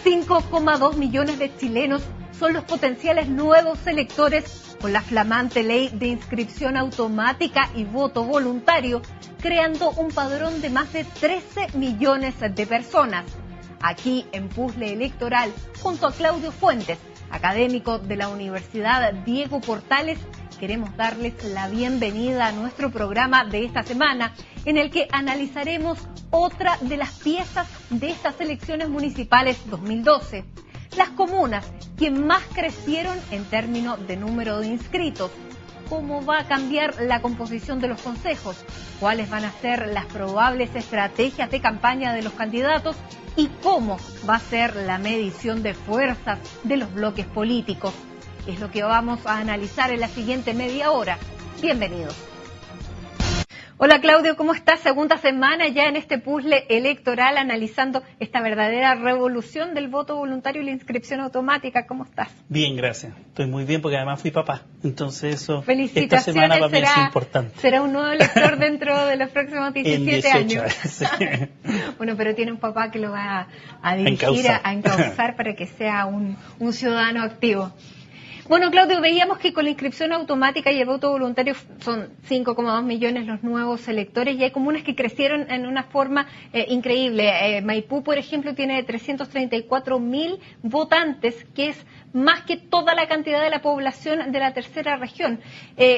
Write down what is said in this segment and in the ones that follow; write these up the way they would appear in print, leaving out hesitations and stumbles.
5,2 millones de chilenos son los potenciales nuevos electores con la flamante ley de inscripción automática y voto voluntario, creando un padrón de más de 13 millones de personas. Aquí en Puzzle Electoral, junto a Claudio Fuentes, académico de la Universidad Diego Portales, queremos darles la bienvenida a nuestro programa de esta semana, en el que analizaremos otra de las piezas de estas elecciones municipales 2012. Las comunas que más crecieron en términos de número de inscritos. ¿Cómo va a cambiar la composición de los consejos? ¿Cuáles van a ser las probables estrategias de campaña de los candidatos? ¿Y cómo va a ser la medición de fuerzas de los bloques políticos? Es lo que vamos a analizar en la siguiente media hora. Bienvenidos. Hola Claudio, ¿cómo estás? Segunda semana ya en este puzzle electoral analizando esta verdadera revolución del voto voluntario y la inscripción automática. ¿Cómo estás? Bien, gracias. Estoy muy bien porque además fui papá. Entonces eso, esta semana para mí es importante. Será un nuevo elector dentro de los próximos 17 años. Sí. Bueno, pero tiene un papá que lo va a dirigir, a encauzar para que sea un ciudadano activo. Bueno, Claudio, veíamos que con la inscripción automática y el voto voluntario son 5,2 millones los nuevos electores y hay comunas que crecieron en una forma increíble. Maipú, por ejemplo, tiene 334.000 votantes, que es más que toda la cantidad de la población de la tercera región.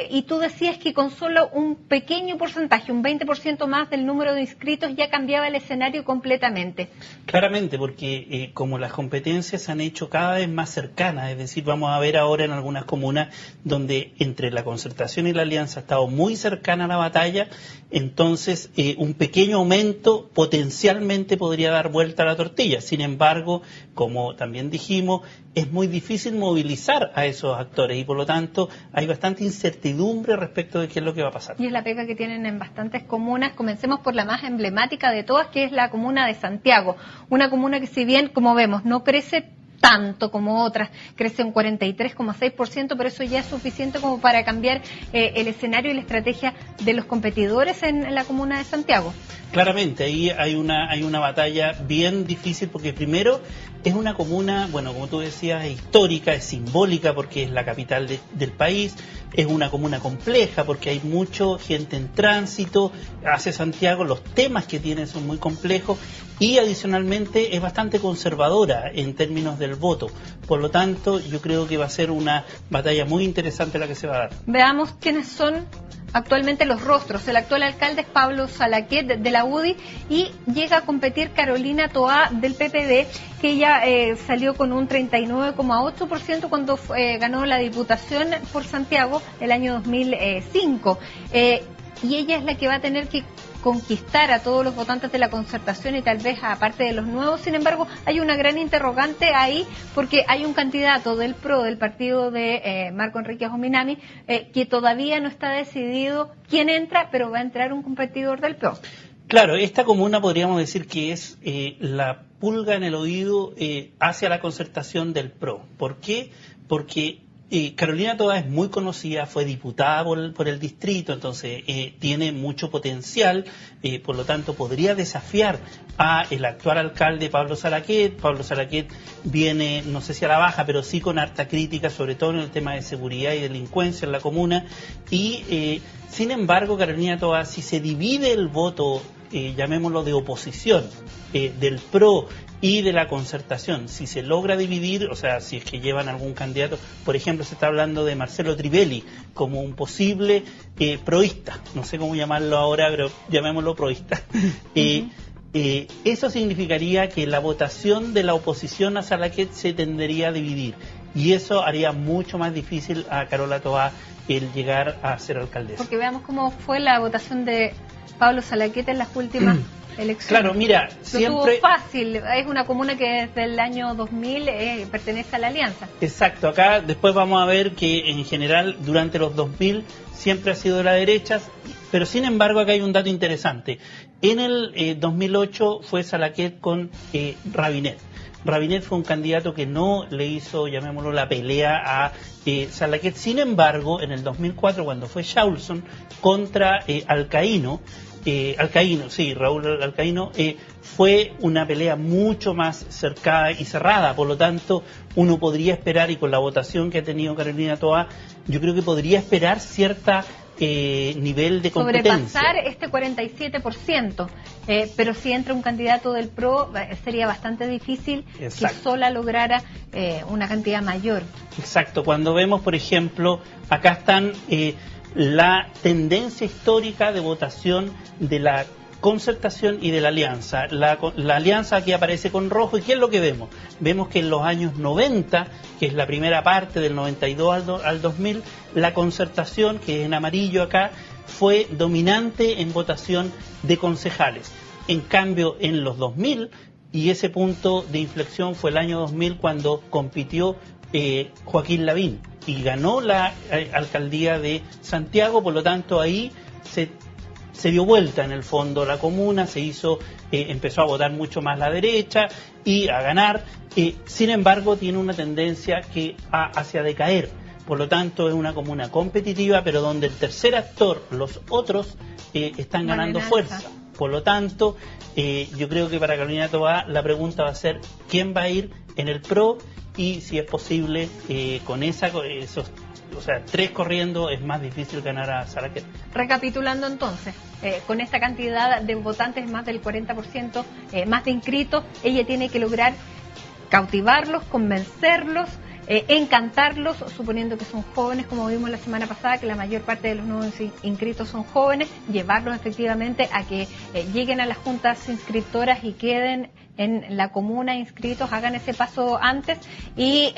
Y tú decías que con solo un pequeño porcentaje, un 20% más del número de inscritos, ya cambiaba el escenario completamente. Claramente, porque como las competencias se han hecho cada vez más cercanas, es decir, vamos a ver ahora en algunas comunas donde entre la concertación y la alianza ha estado muy cercana a la batalla, entonces un pequeño aumento potencialmente podría dar vuelta a la tortilla. Sin embargo, como también dijimos, es muy difícil movilizar a esos actores y por lo tanto hay bastante incertidumbre respecto de qué es lo que va a pasar. Y es la pega que tienen en bastantes comunas. Comencemos por la más emblemática de todas, que es la comuna de Santiago. Una comuna que, si bien, como vemos, no crece tanto como otras, crece un 43,6%, pero eso ya es suficiente como para cambiar el escenario y la estrategia de los competidores en la comuna de Santiago. Claramente, ahí hay una batalla bien difícil porque primero es una comuna, bueno, como tú decías, histórica, es simbólica porque es la capital del país, es una comuna compleja porque hay mucha gente en tránsito hacia Santiago, los temas que tiene son muy complejos y adicionalmente es bastante conservadora en términos del voto. Por lo tanto, yo creo que va a ser una batalla muy interesante la que se va a dar. Veamos quiénes son actualmente los rostros. El actual alcalde es Pablo Salaquet de la UDI y llega a competir Carolina Toá del PPD, que ella salió con un 39,8% cuando ganó la diputación por Santiago el año 2005. Y ella es la que va a tener que conquistar a todos los votantes de la concertación y tal vez aparte de los nuevos. Sin embargo, hay una gran interrogante ahí porque hay un candidato del PRO, del partido de Marco Enrique Jominami, que todavía no está decidido quién entra, pero va a entrar un competidor del PRO. Claro, esta comuna podríamos decir que es la pulga en el oído hacia la concertación del PRO. ¿Por qué? Porque Carolina Toá es muy conocida, fue diputada por el distrito, entonces tiene mucho potencial, por lo tanto podría desafiar a el actual alcalde Pablo Salaquet. Pablo Salaquet viene, no sé si a la baja, pero sí con harta crítica, sobre todo en el tema de seguridad y delincuencia en la comuna, y sin embargo Carolina Toá, si se divide el voto, llamémoslo de oposición, del PRO y de la concertación, si se logra dividir, o sea, si es que llevan algún candidato, por ejemplo, se está hablando de Marcelo Trivelli como un posible proísta, no sé cómo llamarlo ahora, pero llamémoslo proísta. Eso significaría que la votación de la oposición a Salaquet se tendería a dividir y eso haría mucho más difícil a Carola Toá el llegar a ser alcaldesa. Porque veamos cómo fue la votación de Pablo Salaquet en las últimas elecciones. Claro, mira, siempre... Lo tuvo fácil, es una comuna que desde el año 2000 pertenece a la Alianza. Exacto, acá después vamos a ver que en general durante los 2000 siempre ha sido de la derecha, pero sin embargo acá hay un dato interesante. En el 2008 fue Salaquet con Rabinet. Rabinet fue un candidato que no le hizo, llamémoslo, la pelea a Salaquet. Sin embargo, en el 2004, cuando fue Shaulson contra Alcaíno, Alcaíno, sí, Raúl Alcaíno, fue una pelea mucho más cercada y cerrada, por lo tanto uno podría esperar, y con la votación que ha tenido Carolina Toá, yo creo que podría esperar cierta nivel de competencia. Sobrepasar este 47%, pero si entra un candidato del PRO sería bastante difícil. Exacto. Que sola lograra una cantidad mayor. Exacto, cuando vemos, por ejemplo, acá están la tendencia histórica de votación de la Concertación y de la Alianza. La Alianza aquí aparece con rojo, ¿y qué es lo que vemos? Vemos que en los años 90, que es la primera parte del 92 al 2000, la Concertación, que es en amarillo acá, fue dominante en votación de concejales. En cambio, en los 2000, y ese punto de inflexión fue el año 2000 cuando compitió Joaquín Lavín y ganó la alcaldía de Santiago, por lo tanto ahí se dio vuelta en el fondo la comuna, empezó a votar mucho más la derecha y a ganar, sin embargo tiene una tendencia hacia decaer, por lo tanto es una comuna competitiva, pero donde el tercer actor, los otros, están ganando fuerza. Por lo tanto, yo creo que para Carolina Toá la pregunta va a ser quién va a ir en el PRO y si es posible con esos, o sea, 3 corriendo es más difícil ganar a Saraquet. Recapitulando entonces, con esta cantidad de votantes, más del 40%, más de inscritos, ella tiene que lograr cautivarlos, convencerlos, encantarlos, suponiendo que son jóvenes, como vimos la semana pasada, que la mayor parte de los nuevos inscritos son jóvenes, llevarlos efectivamente a que lleguen a las juntas inscriptoras y queden en la comuna inscritos, hagan ese paso antes y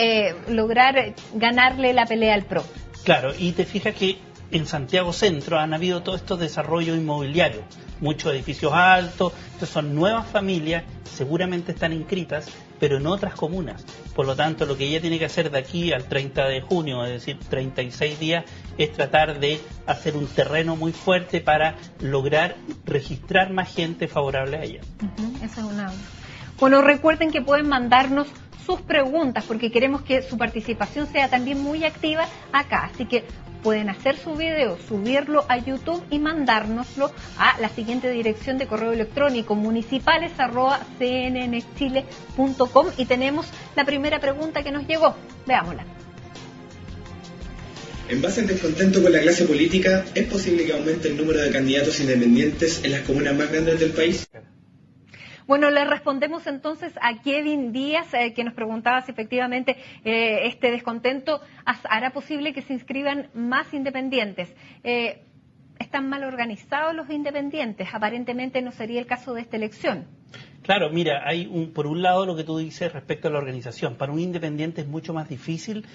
lograr ganarle la pelea al PRO. Claro, y te fijas que en Santiago Centro han habido todos estos desarrollos inmobiliarios, muchos edificios altos, entonces son nuevas familias, seguramente están inscritas, pero en otras comunas. Por lo tanto, lo que ella tiene que hacer de aquí al 30 de junio, es decir, 36 días, es tratar de hacer un terreno muy fuerte para lograr registrar más gente favorable a ella. Esa es una... Bueno, recuerden que pueden mandarnos sus preguntas porque queremos que su participación sea también muy activa acá, así que pueden hacer su video, subirlo a YouTube y mandárnoslo a la siguiente dirección de correo electrónico municipales@cnnchile.com y tenemos la primera pregunta que nos llegó. Veámosla. En base al descontento con la clase política, ¿es posible que aumente el número de candidatos independientes en las comunas más grandes del país? Bueno, le respondemos entonces a Kevin Díaz, que nos preguntaba si efectivamente este descontento hará posible que se inscriban más independientes. Están mal organizados los independientes, aparentemente no sería el caso de esta elección. Claro, mira, hay por un lado lo que tú dices respecto a la organización. Para un independiente es mucho más difícil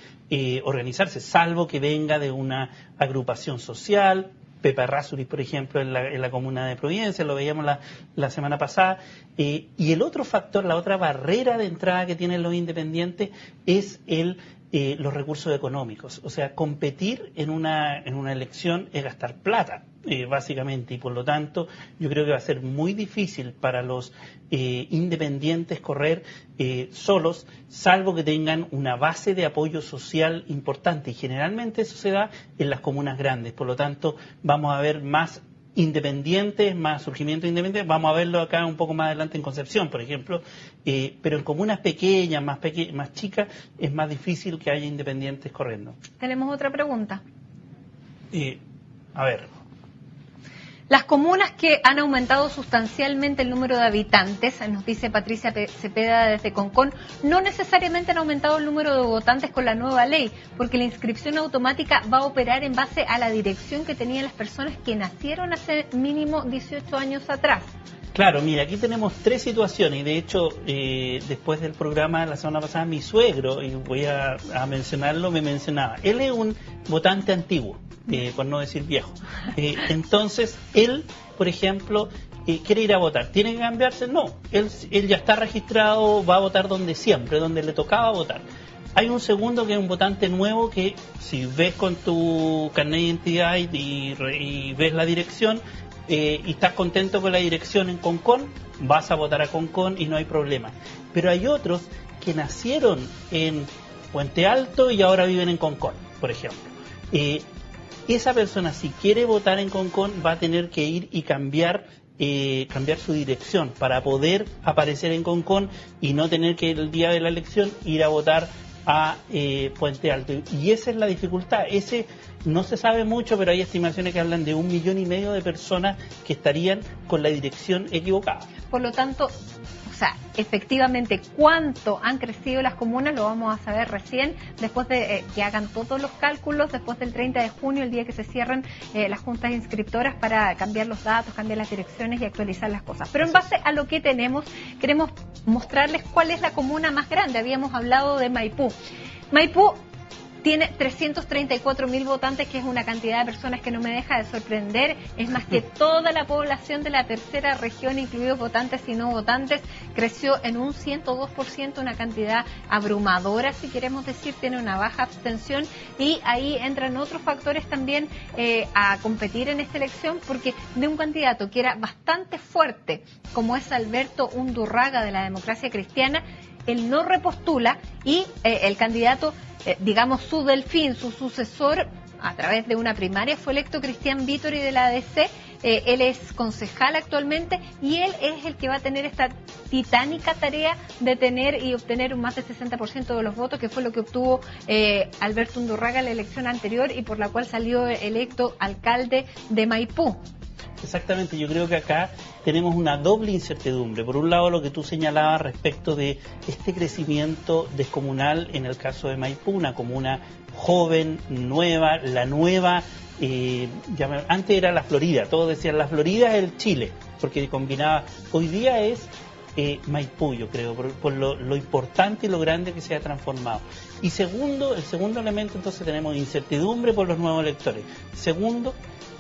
organizarse, salvo que venga de una agrupación social. Pepa Errázuriz, por ejemplo, en la comuna de Providencia, lo veíamos la semana pasada. Y el otro factor, la otra barrera de entrada que tienen los independientes es los recursos económicos. O sea, competir en una elección es gastar plata, básicamente, y por lo tanto yo creo que va a ser muy difícil para los independientes correr solos, salvo que tengan una base de apoyo social importante, y generalmente eso se da en las comunas grandes. Por lo tanto, vamos a ver más independientes, más surgimiento independiente. Vamos a verlo acá un poco más adelante en Concepción, por ejemplo, pero en comunas pequeñas, más chicas, es más difícil que haya independientes corriendo. Tenemos otra pregunta. A ver. Las comunas que han aumentado sustancialmente el número de habitantes, nos dice Patricia Cepeda desde Concón, no necesariamente han aumentado el número de votantes con la nueva ley, porque la inscripción automática va a operar en base a la dirección que tenían las personas que nacieron hace mínimo 18 años atrás. Claro, mira, aquí tenemos 3 situaciones, y de hecho, después del programa la semana pasada, mi suegro, y voy a mencionarlo, me mencionaba, él es un votante antiguo, por no decir viejo. Entonces, él, por ejemplo, quiere ir a votar. ¿Tiene que cambiarse? No, él ya está registrado, va a votar donde siempre, donde le tocaba votar. Hay un segundo que es un votante nuevo que, si ves con tu carnet de identidad y ves la dirección, y estás contento con la dirección en Concón, vas a votar a Concón y no hay problema. Pero hay otros que nacieron en Puente Alto y ahora viven en Concón, por ejemplo. esa persona, si quiere votar en Concón, va a tener que ir y cambiar su dirección para poder aparecer en Concón y no tener que el día de la elección ir a votar a Puente Alto. Y esa es la dificultad. No se sabe mucho, pero hay estimaciones que hablan de 1,5 millones de personas que estarían con la dirección equivocada. Por lo tanto, o sea, efectivamente, cuánto han crecido las comunas lo vamos a saber recién, después de que hagan todos los cálculos, después del 30 de junio, el día que se cierren las juntas inscriptoras para cambiar los datos, cambiar las direcciones y actualizar las cosas. Pero en base a lo que tenemos, queremos mostrarles cuál es la comuna más grande. Habíamos hablado de Maipú. Maipú tiene 334.000 votantes, que es una cantidad de personas que no me deja de sorprender. Es más que toda la población de la tercera región, incluidos votantes y no votantes. Creció en un 102%, una cantidad abrumadora, si queremos decir. Tiene una baja abstención y ahí entran otros factores también a competir en esta elección, porque de un candidato que era bastante fuerte, como es Alberto Undurraga de la Democracia Cristiana, él no repostula y el candidato, digamos su delfín, su sucesor, a través de una primaria, fue electo Cristian Vittori de la ADC. Él es concejal actualmente y él es el que va a tener esta titánica tarea de tener y obtener un más del 60% de los votos, que fue lo que obtuvo Alberto Undurraga en la elección anterior y por la cual salió electo alcalde de Maipú. Exactamente, yo creo que acá tenemos una doble incertidumbre. Por un lado, lo que tú señalabas respecto de este crecimiento descomunal en el caso de Maipú, una comuna joven, nueva, la nueva, antes era la Florida, todos decían la Florida es el Chile, porque combinaba, hoy día es Maipú, yo creo, por lo importante y lo grande que se ha transformado. Y el segundo elemento, entonces tenemos incertidumbre por los nuevos electores. Segundo,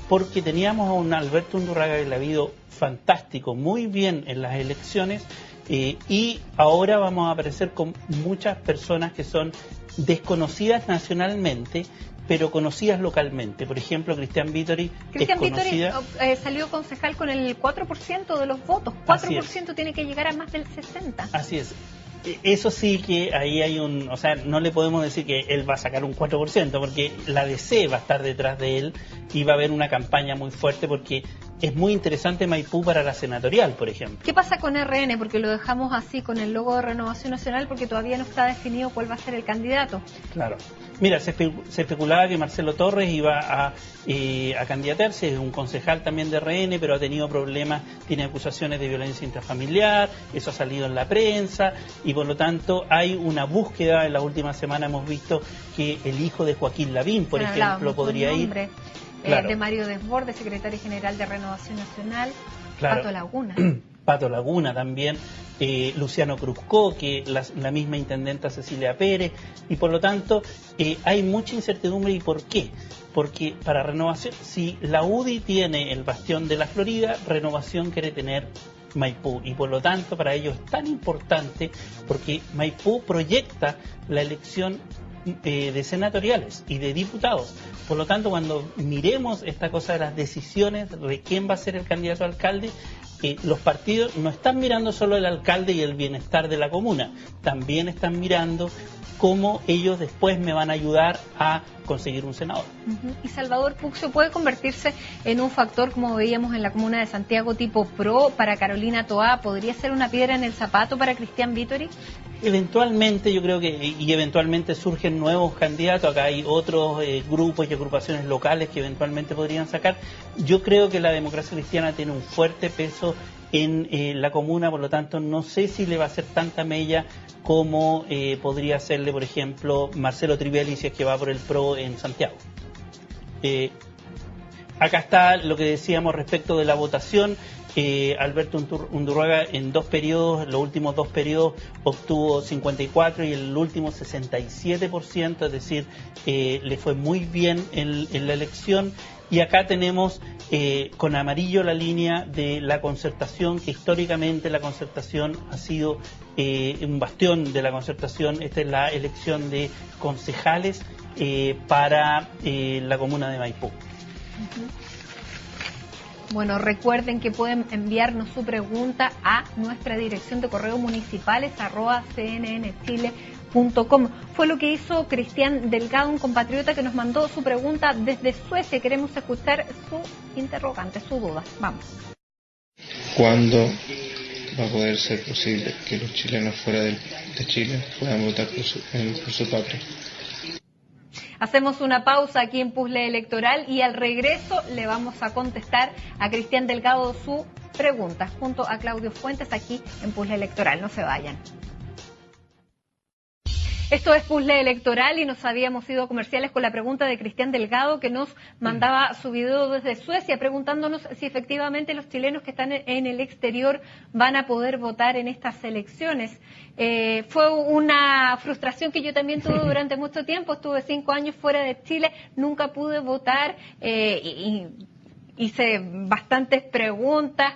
porque teníamos a un Alberto Undurraga que le ha ido fantástico, muy bien en las elecciones, y ahora vamos a aparecer con muchas personas que son desconocidas nacionalmente, pero conocidas localmente. Por ejemplo, Cristian Vittori es conocida. Salió concejal con el 4% de los votos. 4% tiene que llegar a más del 60%. Así es. Eso sí que ahí hay o sea, no le podemos decir que él va a sacar un 4%, porque la DC va a estar detrás de él y va a haber una campaña muy fuerte, porque es muy interesante Maipú para la senatorial, por ejemplo. ¿Qué pasa con RN? Porque lo dejamos así con el logo de Renovación Nacional, porque todavía no está definido cuál va a ser el candidato. Claro. Mira, se especulaba que Marcelo Torres iba a candidatarse, es un concejal también de RN, pero ha tenido problemas, tiene acusaciones de violencia intrafamiliar, eso ha salido en la prensa, y por lo tanto hay una búsqueda. En la última semana hemos visto que el hijo de Joaquín Lavín, por ejemplo, podría ir. Claro. De Mario Desbordes, secretario general de Renovación Nacional, claro. Pato Laguna. Pato Laguna también, Luciano Cruzco, que la misma intendenta Cecilia Pérez, y por lo tanto hay mucha incertidumbre. ¿Y por qué? Porque para Renovación, si la UDI tiene el bastión de la Florida, Renovación quiere tener Maipú, y por lo tanto para ellos es tan importante, porque Maipú proyecta la elección de senatoriales y de diputados. Por lo tanto, cuando miremos esta cosa de las decisiones de quién va a ser el candidato a alcalde, los partidos no están mirando solo el alcalde y el bienestar de la comuna, también están mirando cómo ellos después me van a ayudar a conseguir un senador. Y Salvador Puccio puede convertirse en un factor, como veíamos en la comuna de Santiago, tipo pro para Carolina Toá. ¿Podría ser una piedra en el zapato para Cristian Vittori? Eventualmente, yo creo que, y eventualmente surgen nuevos candidatos. Acá hay otros grupos y agrupaciones locales que eventualmente podrían sacar. Yo creo que la Democracia Cristiana tiene un fuerte peso en la comuna, por lo tanto no sé si le va a hacer tanta mella como podría hacerle, por ejemplo, Marcelo Triviali, si es que va por el PRO en Santiago. Acá está lo que decíamos respecto de la votación. Alberto Undurraga en los últimos dos periodos obtuvo 54 y el último 67%, es decir, le fue muy bien en la elección. Y acá tenemos con amarillo la línea de la Concertación, que históricamente la Concertación ha sido un bastión de la Concertación. Esta es la elección de concejales para la comuna de Maipú. Bueno, recuerden que pueden enviarnos su pregunta a nuestra dirección de correo municipales @cnnchile.cl. Fue lo que hizo Cristian Delgado, un compatriota que nos mandó su pregunta desde Suecia. Queremos escuchar su interrogante, su duda. Vamos. ¿Cuándo va a poder ser posible que los chilenos fuera de Chile puedan votar por su patria? Hacemos una pausa aquí en Puzzle Electoral y al regreso le vamos a contestar a Cristian Delgado su pregunta junto a Claudio Fuentes aquí en Puzzle Electoral. No se vayan. Esto es Puzzle Electoral y nos habíamos ido a comerciales con la pregunta de Cristian Delgado, que nos mandaba su video desde Suecia preguntándonos si efectivamente los chilenos que están en el exterior van a poder votar en estas elecciones. Fue una frustración que yo también tuve durante mucho tiempo. Estuve 5 años fuera de Chile, nunca pude votar, hice bastantes preguntas,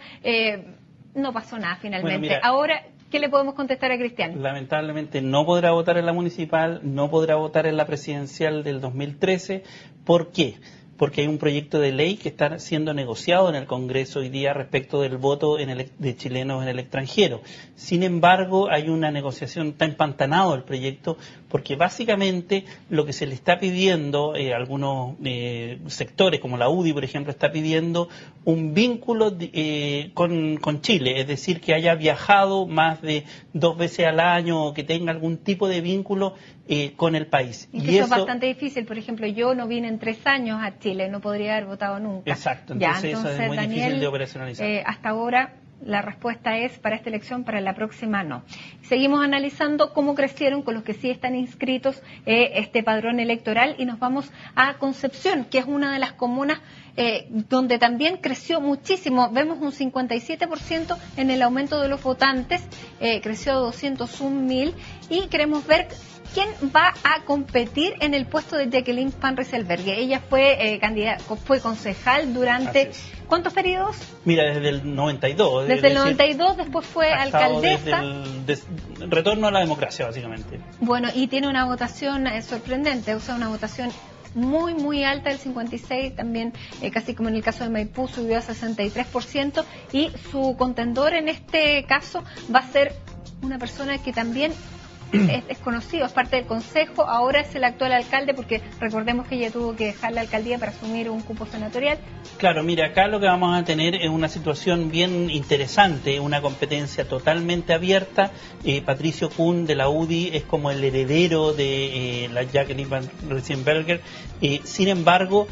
no pasó nada finalmente. Bueno, mira, ahora, ¿qué le podemos contestar a Cristian? Lamentablemente no podrá votar en la municipal, no podrá votar en la presidencial del 2013. ¿Por qué? Porque hay un proyecto de ley que está siendo negociado en el Congreso hoy día respecto del voto de chilenos en el extranjero. Sin embargo, hay una negociación, está empantanado el proyecto, porque básicamente lo que se le está pidiendo, algunos sectores como la UDI, por ejemplo, está pidiendo un vínculo con Chile, es decir, que haya viajado más de 2 veces al año o que tenga algún tipo de vínculo con el país. Y eso es bastante difícil. Por ejemplo, yo no vine en 3 años a Chile, no podría haber votado nunca. Exacto, entonces eso es muy Daniel, difícil de operacionalizar. Hasta ahora la respuesta es para esta elección, para la próxima no. Seguimos analizando cómo crecieron con los que sí están inscritos este padrón electoral y nos vamos a Concepción, que es una de las comunas donde también creció muchísimo. Vemos un 57% en el aumento de los votantes, creció a 201.000 y queremos ver quién va a competir en el puesto de Jacqueline Van Rysselberghe. Ella fue fue concejal durante ¿cuántos periodos? Mira, desde el 92. Desde el 92, después fue alcaldesa. Desde el retorno a la democracia, básicamente. Bueno, y tiene una votación sorprendente, o sea, una votación muy, muy alta, el 56%, también casi como en el caso de Maipú, subió a 63%, y su contendor en este caso va a ser una persona que también es conocido, es parte del consejo, ahora es el actual alcalde, porque recordemos que ella tuvo que dejar la alcaldía para asumir un cupo senatorial. Claro, mira, acá lo que vamos a tener es una situación bien interesante, una competencia totalmente abierta. Patricio Kuhn de la UDI es como el heredero de la Jacqueline Van Rysselberghe. Sin embargo,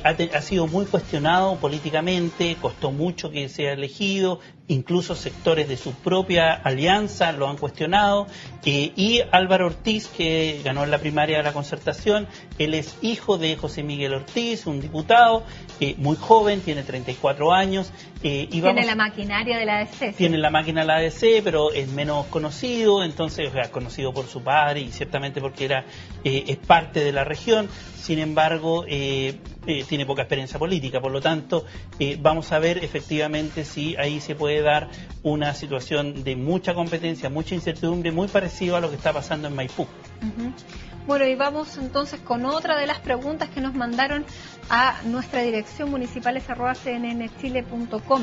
ha sido muy cuestionado políticamente, costó mucho que sea elegido, incluso sectores de su propia alianza lo han cuestionado, y Álvaro Ortiz, que ganó en la primaria de la Concertación, él es hijo de José Miguel Ortiz, un diputado muy joven, tiene 34 años. Tiene la maquinaria de la ADC. Tiene la máquina de la ADC, pero es menos conocido, entonces, o sea, conocido por su padre y ciertamente porque es parte de la región. Sin embargo, tiene poca experiencia política, por lo tanto, vamos a ver efectivamente si ahí se puede dar una situación de mucha competencia, mucha incertidumbre, muy parecido a lo que está pasando en Maipú. Bueno, y vamos entonces con otra de las preguntas que nos mandaron a nuestra dirección municipales@cnnchile.com.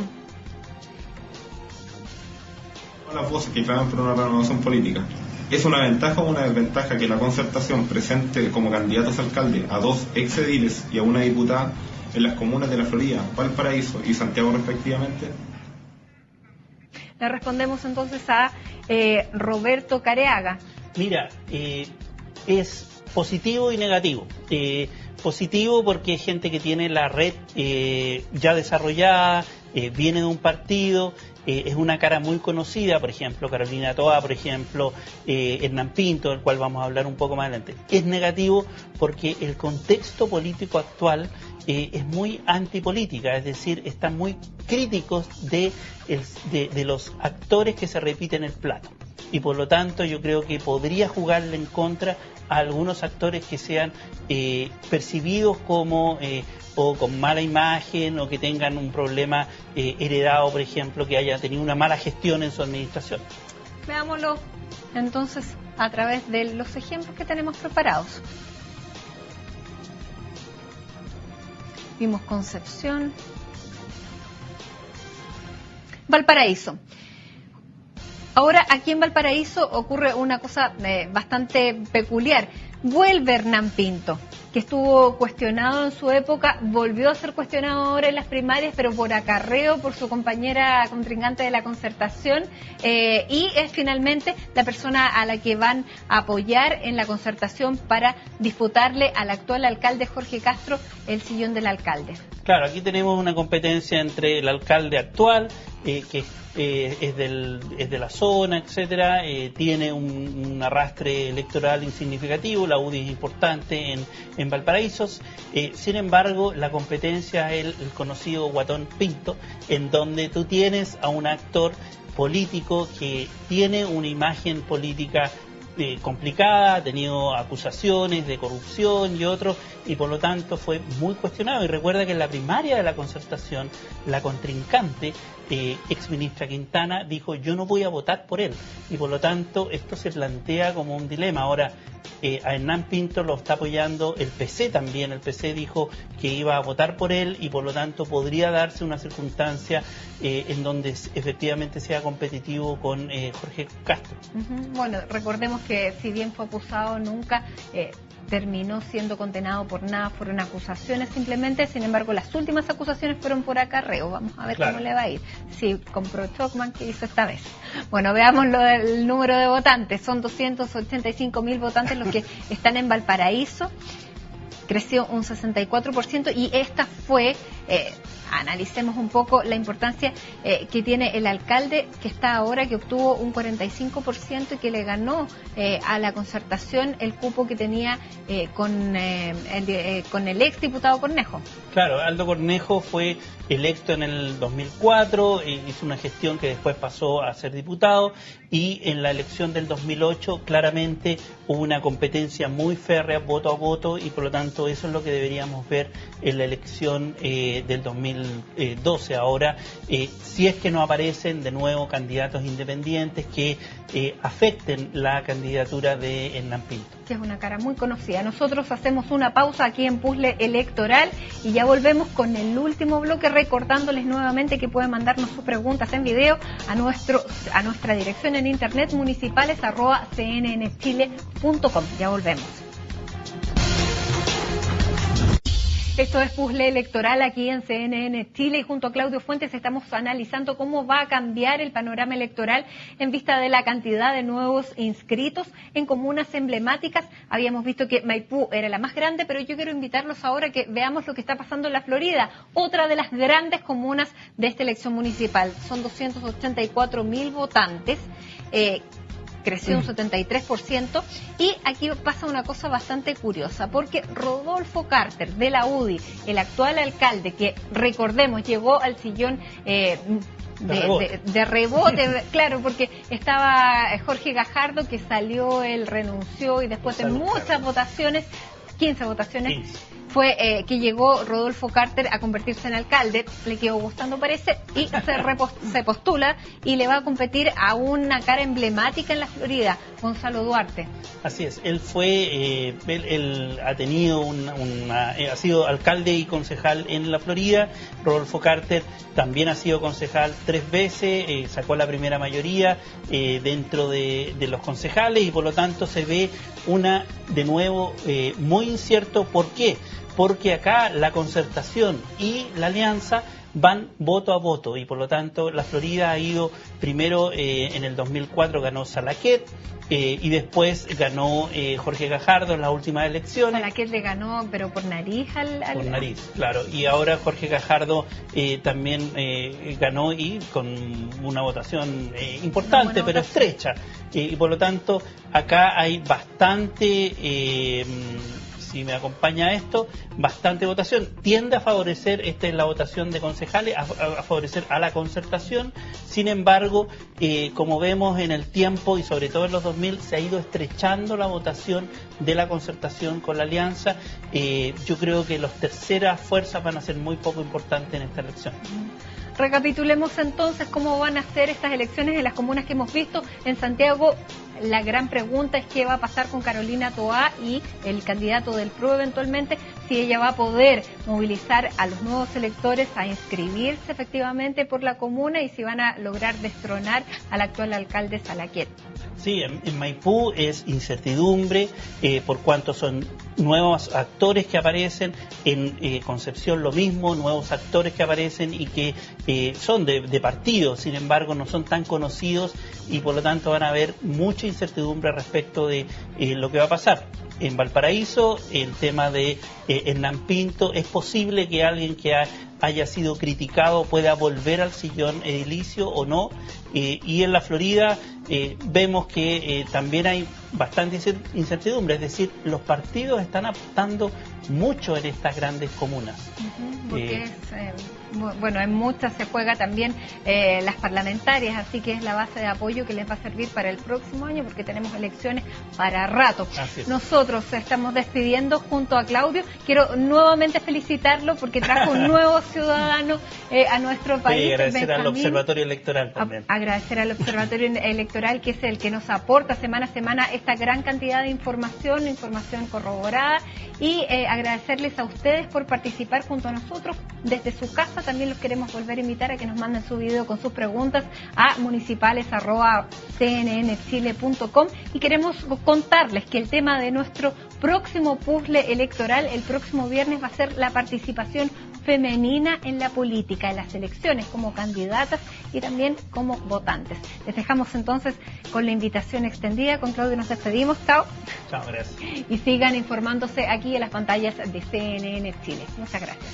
Las voces que claman por una renovación política. ¿Es una ventaja o una desventaja que la Concertación presente como candidatos a alcalde a 2 exediles y a una diputada en las comunas de La Florida, Valparaíso y Santiago respectivamente? Le respondemos entonces a Roberto Careaga. Mira, es positivo y negativo. Positivo porque hay gente que tiene la red ya desarrollada, viene de un partido, es una cara muy conocida, por ejemplo, Carolina Toa, por ejemplo, Hernán Pinto, del cual vamos a hablar un poco más adelante. Es negativo porque el contexto político actual es muy antipolítica, es decir, están muy críticos de los actores que se repiten el plato. Y por lo tanto yo creo que podría jugarle en contra a algunos actores que sean percibidos como o con mala imagen o que tengan un problema heredado, por ejemplo, que haya tenido una mala gestión en su administración. Veámoslo entonces a través de los ejemplos que tenemos preparados. Vimos Concepción, Valparaíso. Ahora, aquí en Valparaíso ocurre una cosa bastante peculiar. Vuelve Hernán Pinto, que estuvo cuestionado en su época, volvió a ser cuestionado ahora en las primarias, pero por acarreo por su compañera contrincante de la Concertación, y es finalmente la persona a la que van a apoyar en la Concertación para disputarle al actual alcalde Jorge Castro el sillón del alcalde. Claro, aquí tenemos una competencia entre el alcalde actual, que es de la zona, etcétera, tiene un arrastre electoral insignificativo, la UDI es importante en Valparaíso, sin embargo la competencia es el conocido Guatón Pinto, en donde tú tienes a un actor político que tiene una imagen política complicada, ha tenido acusaciones de corrupción y otros, y por lo tanto fue muy cuestionado. Y recuerda que en la primaria de la Concertación, la contrincante, exministra Quintana, dijo: yo no voy a votar por él, y por lo tanto esto se plantea como un dilema. Ahora, a Hernán Pinto lo está apoyando el PC también. El PC dijo que iba a votar por él, y por lo tanto podría darse una circunstancia en donde efectivamente sea competitivo con Jorge Castro. Bueno, recordemos que si bien fue acusado, nunca terminó siendo condenado por nada, fueron acusaciones simplemente. Sin embargo, las últimas acusaciones fueron por acarreo. Vamos a ver cómo le va a ir. Sí, compró Chocman, que hizo esta vez. Bueno, veamos el número de votantes. Son 285.000 votantes los que están en Valparaíso. Creció un 64%, y esta fue, analicemos un poco la importancia que tiene el alcalde que está ahora, que obtuvo un 45% y que le ganó a la Concertación el cupo que tenía con el ex diputado Cornejo. Claro, Aldo Cornejo fue electo en el 2004, hizo una gestión que después pasó a ser diputado, y en la elección del 2008 claramente hubo una competencia muy férrea, voto a voto, y por lo tanto eso es lo que deberíamos ver en la elección del 2012 ahora, si es que no aparecen de nuevo candidatos independientes que afecten la candidatura de Hernán Pinto, que es una cara muy conocida. Nosotros hacemos una pausa aquí en Puzzle Electoral y ya volvemos con el último bloque, recordándoles nuevamente que pueden mandarnos sus preguntas en video a nuestra dirección en internet, municipales@cnnchile.com. Ya volvemos. Esto es Puzzle Electoral aquí en CNN Chile, y junto a Claudio Fuentes estamos analizando cómo va a cambiar el panorama electoral en vista de la cantidad de nuevos inscritos en comunas emblemáticas. Habíamos visto que Maipú era la más grande, pero yo quiero invitarlos ahora a que veamos lo que está pasando en la Florida, otra de las grandes comunas de esta elección municipal. Son 284.000 votantes. Creció un 73%, y aquí pasa una cosa bastante curiosa, porque Rodolfo Carter de la UDI, el actual alcalde, que recordemos llegó al sillón de rebote, claro, porque estaba Jorge Gajardo, que salió, él renunció, y después de muchas votaciones, 15 votaciones, fue que llegó Rodolfo Carter a convertirse en alcalde, le quedó gustando parece, y se postula y le va a competir a una cara emblemática en la Florida, Gonzalo Duarte. Así es, él fue, él ha tenido ha sido alcalde y concejal en la Florida. Rodolfo Carter también ha sido concejal 3 veces, sacó la primera mayoría dentro de los concejales, y por lo tanto se ve de nuevo muy incierto. ¿Por qué? Porque acá la Concertación y la Alianza van voto a voto, y por lo tanto la Florida ha ido primero, en el 2004 ganó Salaquet, y después ganó Jorge Gajardo en las últimas elecciones. Salaquet le ganó, pero por nariz por nariz, claro, y ahora Jorge Gajardo también ganó, y con una votación importante, pero estrecha, y por lo tanto acá hay bastante... si me acompaña esto, bastante votación. Tiende a favorecer, esta es la votación de concejales, a favorecer a la Concertación. Sin embargo, como vemos en el tiempo, y sobre todo en los 2000, se ha ido estrechando la votación de la Concertación con la Alianza. Yo creo que las terceras fuerzas van a ser muy poco importantes en esta elección. Recapitulemos entonces cómo van a ser estas elecciones en las comunas que hemos visto. En Santiago, la gran pregunta es qué va a pasar con Carolina Toá y el candidato del PRO eventualmente. si ella va a poder movilizar a los nuevos electores a inscribirse efectivamente por la comuna y si van a lograr destronar al actual alcalde Salaquet. Sí, en Maipú es incertidumbre por cuanto son nuevos actores que aparecen, en Concepción lo mismo, nuevos actores que aparecen y que son de partidos, sin embargo no son tan conocidos y por lo tanto van a haber mucha incertidumbre respecto de lo que va a pasar. En Valparaíso, el tema de Hernán Pinto, es posible que alguien que haya sido criticado pueda volver al sillón edilicio o no, y en la Florida vemos que también hay bastante incertidumbre, es decir, los partidos están apostando mucho en estas grandes comunas. Porque bueno, en muchas se juega también las parlamentarias, así que es la base de apoyo que les va a servir para el próximo año porque tenemos elecciones para rato. Nosotros estamos despidiendo junto a Claudio. Quiero nuevamente felicitarlo porque trajo un nuevo ciudadano a nuestro país. Y agradecer al Observatorio Electoral también. Agradecer al Observatorio Electoral, que es el que nos aporta semana a semana esta gran cantidad de información corroborada, y agradecerles a ustedes por participar junto a nosotros desde su casa. También los queremos volver a invitar a que nos manden su video con sus preguntas a municipales@cnnchile.com, y queremos contarles que el tema de nuestro próximo puzzle electoral el próximo viernes va a ser la participación femenina en la política, en las elecciones, como candidatas y también como votantes. Les dejamos entonces con la invitación extendida. Con Claudio nos despedimos. Chao. Chao, gracias. Y sigan informándose aquí en las pantallas de CNN Chile. Muchas gracias.